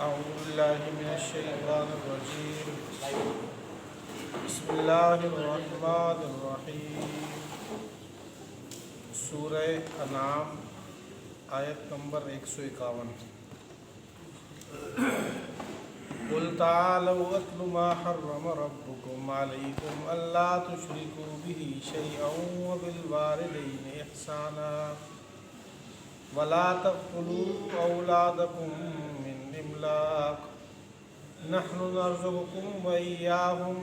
أعوذ بالله من الشيطان الرجيم بسم اللہ الرحمن الرحیم۔ سورہ انعام آیت نمبر 151۔ قل تعالوا اتل ما حرم ربكم عليكم ألا تشركوا به شيئا وبالوالدين إحسانا ولا تقتلوا أولادكم من إملاق نحن نرزقكم وإياهم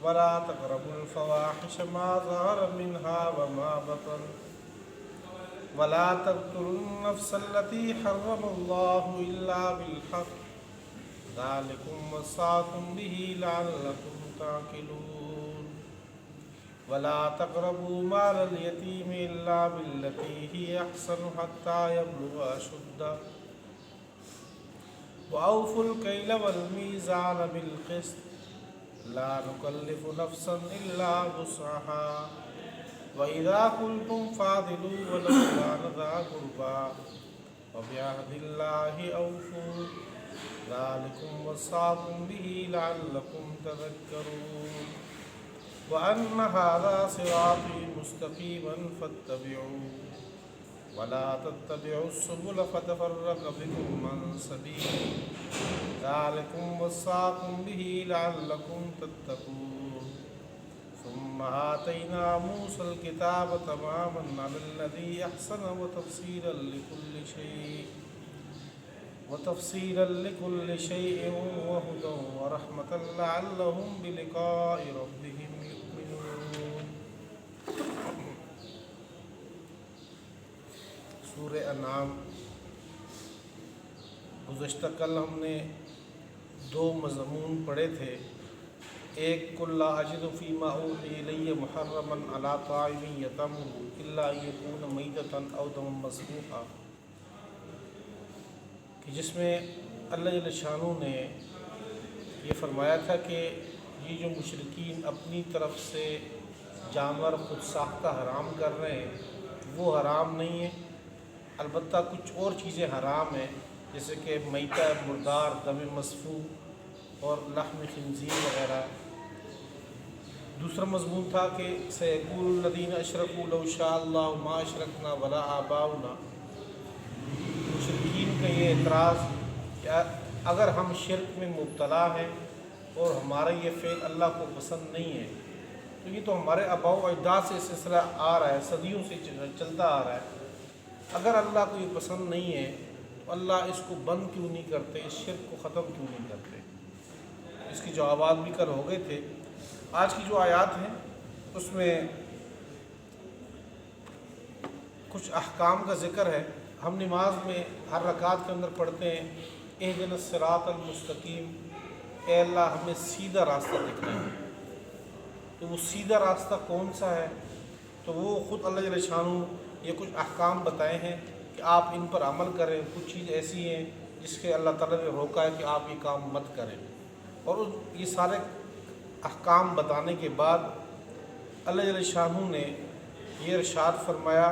ولا تقربوا الفواحش ما ظهر منها وما بطن ولا تقتلوا النفس التي حرم الله إلا بالحق ذلكم وصاكم به لعلكم تعقلون ولا تقربوا مال اليتيم إلا بالتي هي أحسن حتى يبلغ أشده وأوفوا الكيل والميزان بالقسط لا نكلف نفسا إلا وسعها وإذا قلتم فاعدلوا ولو كان ذا قربى وبعهد الله أوفوا ذلكم وصاكم به لعلكم تذكرون وأن هذا صراطي مستقيما فاتبعوه ولا تتبعوا السبل فتفرق بكم عن سبيله ذلكم وصاكم به لعلكم تتقون ثم آتينا موسى الكتاب تماما على الذي أحسن وتفصيلا لكل شيء وهدى ورحمة لعلهم بلقاء ربهم يؤمنون۔ سورہ انعام گزشتہ کل ہم نے 2 مضمون پڑھے تھے۔ ایک قل لا اجد فیما اوحی الی محرما علی طاعم یطعمہ الا ان یکون میتۃ او دما مسفوحا، کہ جس میں اللہ جل شانہ نے یہ فرمایا تھا کہ یہ جو مشرکین اپنی طرف سے جانور خود ساختہ حرام کر رہے ہیں وہ حرام نہیں ہے، البتہ کچھ اور چیزیں حرام ہیں جیسے کہ میتہ، مردار، دم مسفوح اور لحم خنزیر وغیرہ۔ دوسرا مضمون تھا کہ سیقول الذین اشرکوا لو شاء اللہ ما اشرکنا ولا آباؤنا، مشرکین کا یہ اعتراض کہ اگر ہم شرک میں مبتلا ہیں اور ہمارا یہ فعل اللہ کو پسند نہیں ہے تو یہ تو ہمارے آباء و اجداد سے سلسلہ آ رہا ہے، صدیوں سے چلتا آ رہا ہے، اگر اللہ کو یہ پسند نہیں ہے تو اللہ اس کو بند کیوں نہیں کرتے، اس شرک کو ختم کیوں نہیں کرتے؟ اس کی جوابات بھی کل ہو گئے تھے۔ آج کی جو آیات ہیں اس میں کچھ احکام کا ذکر ہے۔ ہم نماز میں ہر رکعت کے اندر پڑھتے ہیں اہدنا الصراط المستقیم، اے اللہ ہمیں سیدھا راستہ دکھا ہے۔ تو وہ سیدھا راستہ کون سا ہے؟ تو وہ خود اللہ جل شانہ یہ کچھ احکام بتائے ہیں کہ آپ ان پر عمل کریں۔ کچھ چیز ایسی ہیں جس کے اللہ تعالیٰ نے روکا ہے کہ آپ یہ کام مت کریں، اور یہ سارے احکام بتانے کے بعد اللہ جل شانہ نے یہ ارشاد فرمایا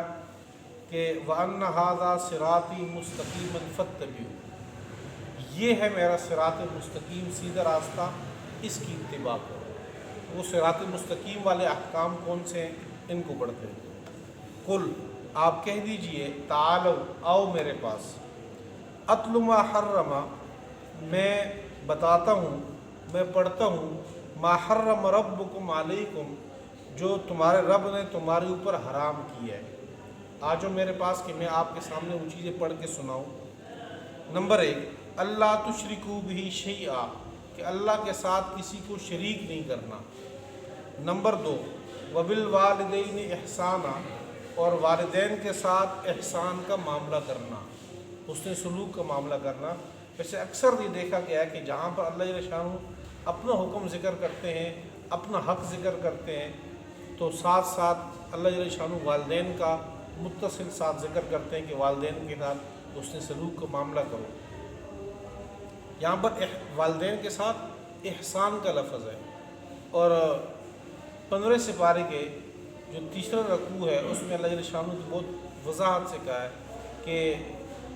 کہ وَأَنَّ هَذَا صِرَاطِي مُسْتَقِيمًا فَاتَّبِعُوهُ، یہ ہے میرا صراط مستقیم، سیدھا راستہ، اس کی اتباع کرو۔ وہ صراط مستقیم والے احکام کون سے ہیں ان کو پڑھتے ہیں۔ قل، آپ کہہ دیجئے، تعالو، آؤ میرے پاس، اتل ما حرم، میں بتاتا ہوں، میں پڑھتا ہوں، ما حرم ربکم علیکم، جو تمہارے رب نے تمہارے اوپر حرام کیا ہے۔ آجو میرے پاس کہ میں آپ کے سامنے وہ چیزیں پڑھ کے سناؤں۔ نمبر 1، اللہ تشرکوا بہ شیئا، کہ اللہ کے ساتھ کسی کو شریک نہیں کرنا۔ نمبر 2، وبالوالدین احسانا، اور والدین کے ساتھ احسان کا معاملہ کرنا، حسن سلوک کا معاملہ کرنا۔ ویسے اکثر یہ دیکھا گیا ہے کہ جہاں پر اللہ جل شانہ اپنا حکم ذکر کرتے ہیں، اپنا حق ذکر کرتے ہیں، تو ساتھ ساتھ اللہ جل شانہ والدین کا متصل ساتھ ذکر کرتے ہیں کہ والدین کے ساتھ حسن سلوک کا معاملہ کرو۔ یہاں پر والدین کے ساتھ احسان کا لفظ ہے، اور 15 سپارے کے جو تیسرا رکوع ہے اس میں اللہ جل شانہ نے بہت وضاحت سے کہا ہے کہ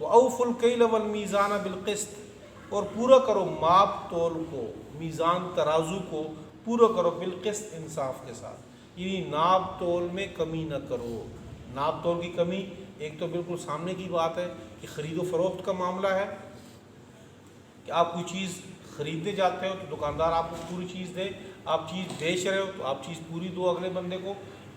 وَأَوْفُوا الْكَيْلَ وَالْمِيزَانَ بِالْقِسْطِ، اور پورا کرو ماپ تول کو، میزان ترازو کو پورا کرو، بالقسط انصاف کے ساتھ، یعنی ناپ تول میں کمی نہ کرو۔ ناپ تول کی کمی ایک تو بالکل سامنے کی بات ہے کہ خرید و فروخت کا معاملہ ہے کہ آپ کوئی چیز خریدنے جاتے ہو تو دکاندار آپ کو پوری چیز دے، آپ چیز بیچ رہے ہو تو آپ چیز پوری دو اگلے بندے کو،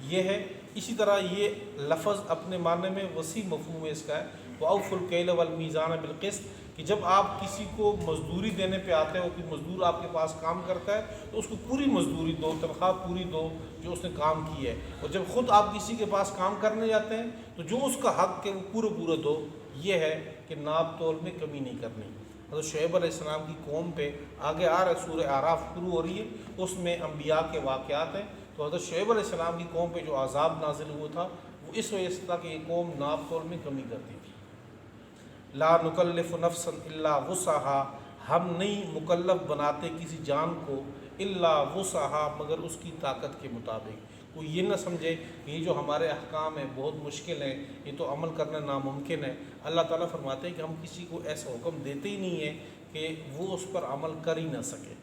یہ ہے۔ اسی طرح یہ لفظ اپنے معنی میں وسیع مفہوم ہے اس کا ہے، وَأَوْفُوا الْكَيْلَ وَالْمِيزَانَ بِالْقِسْطِ، کہ جب آپ کسی کو مزدوری دینے پہ آتے ہو، کوئی مزدور آپ کے پاس کام کرتا ہے تو اس کو پوری مزدوری دو، تنخواہ پوری دو جو اس نے کام کی ہے، اور جب خود آپ کسی کے پاس کام کرنے جاتے ہیں تو جو اس کا حق ہے وہ پورا دو۔ یہ ہے کہ ناپ تول میں کمی نہیں کرنی۔ حضرت شعیب علیہ السلام کی قوم پہ آگے آ رہا ہے، سورہ اعراف شروع ہو رہی ہے، اس میں انبیاء کے واقعات ہیں، تو حضرت شعیب علیہ السلام کی قوم پہ جو عذاب نازل ہوا تھا وہ اس وجہ سے تھا کہ یہ قوم ناپ تول میں کمی کرتی تھی۔ لا نکلف نفسا الا وسعها، ہم نہیں مکلف بناتے کسی جان کو الا وسعها، مگر اس کی طاقت کے مطابق۔ کوئی یہ نہ سمجھے کہ یہ جو ہمارے احکام ہیں بہت مشکل ہیں، یہ تو عمل کرنا ناممکن ہے۔ اللہ تعالیٰ فرماتے ہیں کہ ہم کسی کو ایسا حکم دیتے ہی نہیں ہیں کہ وہ اس پر عمل کر ہی نہ سکے۔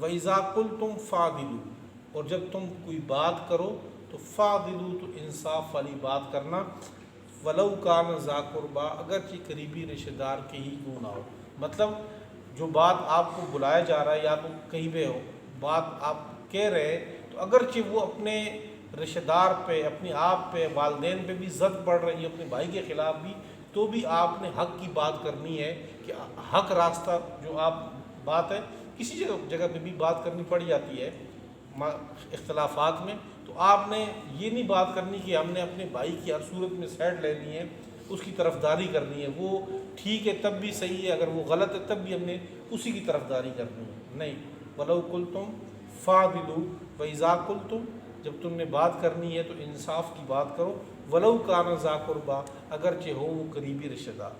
وَإِذَا قُلْتُمْ فَاعْدِلُوا، اور جب تم کوئی بات کرو تو فَاعْدِلُوا، تو انصاف والی بات کرنا، وَلَوْ كَانَ ذَا قُرْبَىٰ، اگرچہ قریبی رشتہ دار کے ہی کیوں نہ ہو۔ مطلب جو بات آپ کو بلایا جا رہا ہے یا تو کہیں پہ ہو، بات آپ کہہ رہے تو اگرچہ وہ اپنے رشتہ دار پہ، اپنی آپ پہ، والدین پہ بھی زد پڑ رہی ہے، اپنے بھائی کے خلاف بھی، تو بھی آپ نے حق کی بات کرنی ہے کہ حق راستہ جو آپ بات ہے، کسی جگہ پہ بھی بات کرنی پڑ جاتی ہے اختلافات میں، تو آپ نے یہ نہیں بات کرنی کہ ہم نے اپنے بھائی کی ہر صورت میں سائڈ لینی ہے، اس کی طرفداری کرنی ہے، وہ ٹھیک ہے تب بھی صحیح ہے، اگر وہ غلط ہے تب بھی ہم نے اسی کی طرفداری کرنی ہے، نہیں۔ وَلَوْ قُلْتُمْ فَاعْدِلُوا وَإِذَا قُلْتُمْ، جب تم نے بات کرنی ہے تو انصاف کی بات کرو، وَلَوْ كَانَ ذَا قُرْبَىٰ، اگرچہ ہو وہ قریبی رشتہ دار۔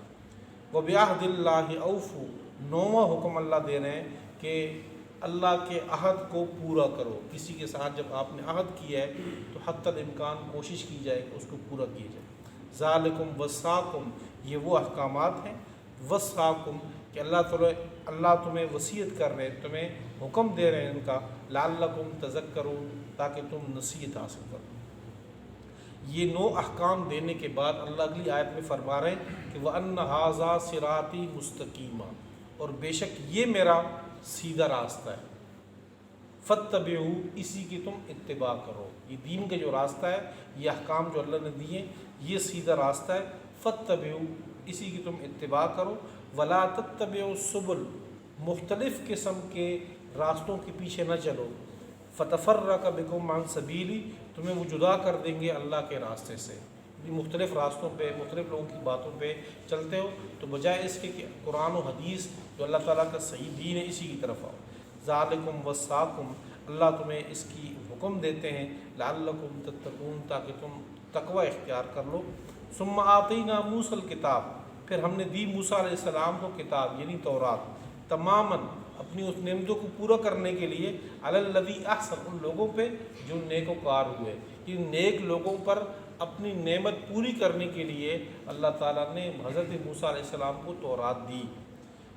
وَبِعَهْدِ اللَّهِ أَوْفُوا، نوواں حکم اللہ دے رہے ہیں کہ اللہ کے عہد کو پورا کرو۔ کسی کے ساتھ جب آپ نے عہد کیا ہے تو حتی الامکان کوشش کی جائے کہ اس کو پورا کیا جائے۔ ذالکم وصاکم، یہ وہ احکامات ہیں، وصاکم کہ اللہ تمہیں وصیت کر رہے ہیں، تمہیں حکم دے رہے ہیں ان کا، لعلکم تذکرون، تاکہ تم نصیحت حاصل کرو۔ یہ 9 احکام دینے کے بعد اللہ اگلی آیت میں فرما رہے ہیں کہ وَأَنَّ هَٰذَا صِرَاطِي مُسْتَقِيمًا، اور بے شک یہ میرا سیدھا راستہ ہے، فَاتَّبِعُوا، اسی کی تم اتباع کرو۔ یہ دین کا جو راستہ ہے، یہ احکام جو اللہ نے دیے، یہ سیدھا راستہ ہے، فَاتَّبِعُوا، اسی کی تم اتباع کرو، وَلَا تَتَّبِعُوا السُّبُلَ، مختلف قسم کے راستوں کے پیچھے نہ چلو، فَتَفَرَّقَ بِكُمْ عَنْ سَبِيلِهِ، تمہیں وہ جدا کر دیں گے اللہ کے راستے سے۔ مختلف راستوں پہ، مختلف لوگوں کی باتوں پہ چلتے ہو تو بجائے اس کے کہ قرآن و حدیث جو اللہ تعالیٰ کا صحیح دین ہے اسی کی طرف آؤ۔ ذالکم وصاکم، اللہ تمہیں اس کی حکم دیتے ہیں، لعلکم تتقون، تاکہ تم تقوی اختیار کر لو۔ ثم آتینا موسیٰ الکتاب، پھر ہم نے دی موسیٰ علیہ السلام کو کتاب یعنی تورات، تماماً اپنی اس نعمتوں کو پورا کرنے کے لیے، علی الذی احسن، ان لوگوں پہ جو نیک وکار ہوئے، ان نیک لوگوں پر اپنی نعمت پوری کرنے کے لیے اللہ تعالیٰ نے حضرت موسیٰ علیہ السلام کو تورات دی۔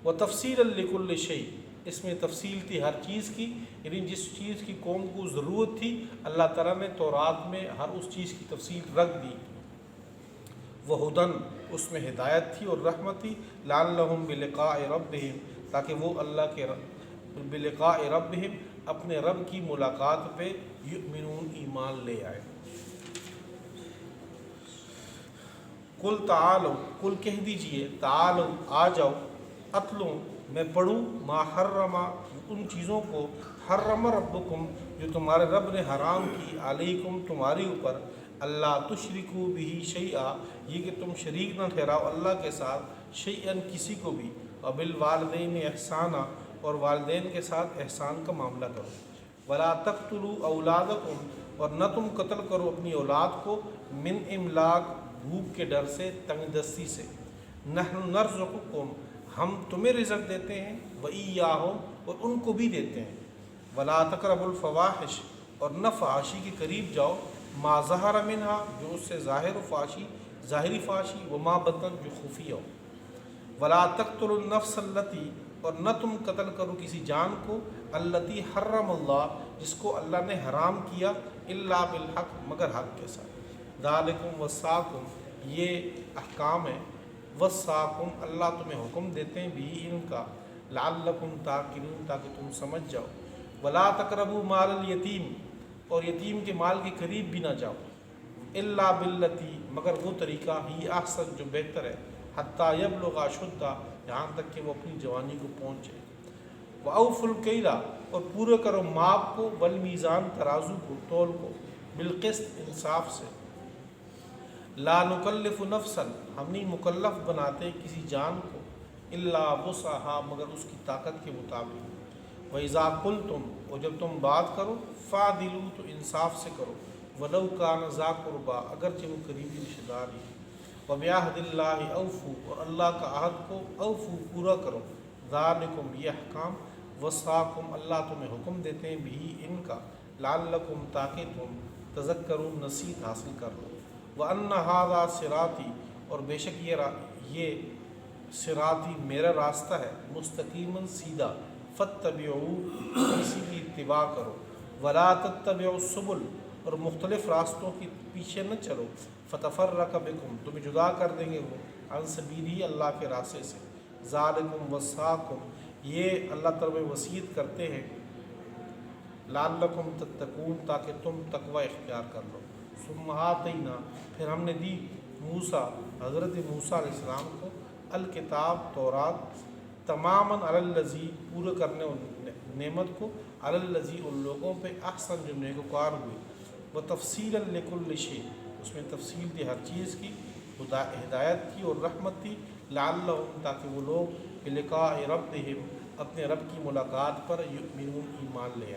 وَتَفْصِيلًا لِكُلِّ شَيْءٍ، اس میں تفصیل تھی ہر چیز کی، یعنی جس چیز کی قوم کو ضرورت تھی اللہ تعالیٰ نے تورات میں ہر اس چیز کی تفصیل رکھ دی۔ وَهُدًى، اس میں ہدایت تھی اور رحمت تھی، لَعَلَّهُمْ بِلِقَاءِ رَبِّهِمْ، تاکہ وہ اللہ کے بِلِقَاءِ رَبِّهِمْ، اپنے رب کی ملاقات پہ یؤمنون، ایمان لے آئے۔ قل تعالو، قل کہہ دیجئے، تعالو آ جاؤ، اتلو میں پڑھوں، ما حرم، ان چیزوں کو، حرم ربکم جو تمہارے رب نے حرام کی، علیکم تمہارے اوپر، اللہ تشرکو بہ شیئا، یہ کہ تم شریک نہ ٹھہراؤ اللہ کے ساتھ، شیئن کسی کو بھی، وبالوالدین احسانا، اور والدین کے ساتھ احسان کا معاملہ کرو، ولا تقتلوا اولادکم، اور نہ تم قتل کرو اپنی اولاد کو، من املاق، بھوک کے ڈر سے، تنگ دستی سے، نحن نرزقکم، ہم تمہیں رزق دیتے ہیں، وإیاہم، اور ان کو بھی دیتے ہیں، ولا تقربوا الفواحش، اور نہ فحاشی کے قریب جاؤ، ما ظہر منہا، جو اس سے ظاہر و فحاشی، ظاہری فحاشی، وما بطن، جو خفیہ ہو۔ ولا تقتلوا النفس التي، اور نہ تم قتل کرو کسی جان کو، التي حرم اللہ، جس کو اللہ نے حرام کیا، الا بالحق، مگر حق کے ساتھ، ذالکم وصاکم، یہ احکام ہے، وصاکم، اللہ تمہیں حکم دیتے ہیں بھی ان کا، لعلکم تعقلون، تاکہ تم سمجھ جاؤ، ولا تقربوا مال الیتیم، اور یتیم کے مال کے قریب بھی نہ جاؤ، الا باللتی، مگر وہ طریقہ، ہی احسن، جو بہتر ہے، حتیٰ یبلغ اشدہ، یہاں تک کہ وہ اپنی جوانی کو پہنچے، وَأَوْفُوا الْكَيْلَ، اور پورا کرو ماپ کو، والمیزان، ترازو کو، تول کو، بالقسط، انصاف سے، لا نکلف نفسا، ہم نہیں مکلف بناتے کسی جان کو، الا وسعہا، مگر اس کی طاقت کے مطابق، وَإِذَا قُلْتُمْ، اور جب تم بات کرو، فَعْدِلُوا، تو انصاف سے کرو، وَلَوْ كَانَ ذَا قُرْبَىٰ، اگرچہ وہ قریبی رشتہ دار ہی، وَبِعَهْدِ اللَّهِ أَوْفُوا، اور اللہ کا عہد کو، اوفو، پورا کرو، ذالکم، یہ احکام، وصاکم، اللہ تمہیں حکم دیتے ہیں بھی ان کا، لعلکم، تاکہ تم تذکرون، نصیحت حاصل کر لو، وَأَنَّ هَٰذَا صِرَاطِی، اور بے شک یہ صراطی میرا راستہ ہے، مستقیما، سیدھا، فاتبعوہ، اسی کی اتباع کرو، ولا تتبعوا السبل، اور مختلف راستوں کے پیچھے نہ چلو، فتفرق بکم، تمہیں جدا کر دیں گے وہ، عن سبیلہ، اللہ کے راستے سے، ذالکم وصاکم، یہ اللہ تعالیٰ وصیت کرتے ہیں، لعلکم تتقون، تاکہ تم تقوی اختیار کر لو، ثم آتینا، پھر ہم نے دی موسیٰ، حضرت موسیٰ علیہ السلام کو، الکتاب، تورات، تماماً علی الذی، پورا کرنے نعمت کو، علی الذی، ان لوگوں پہ، احسن، جو نیکوکار ہوئی، وہ تفصیلا لکل شیء، اس میں تفصیل تھی ہر چیز کی، ہدایت تھی اور رحمت تھی، لعلہم، تاکہ وہ لوگ بلقاء ربہم، اپنے رب کی ملاقات پر، یؤمنون، ایمان لے آئے۔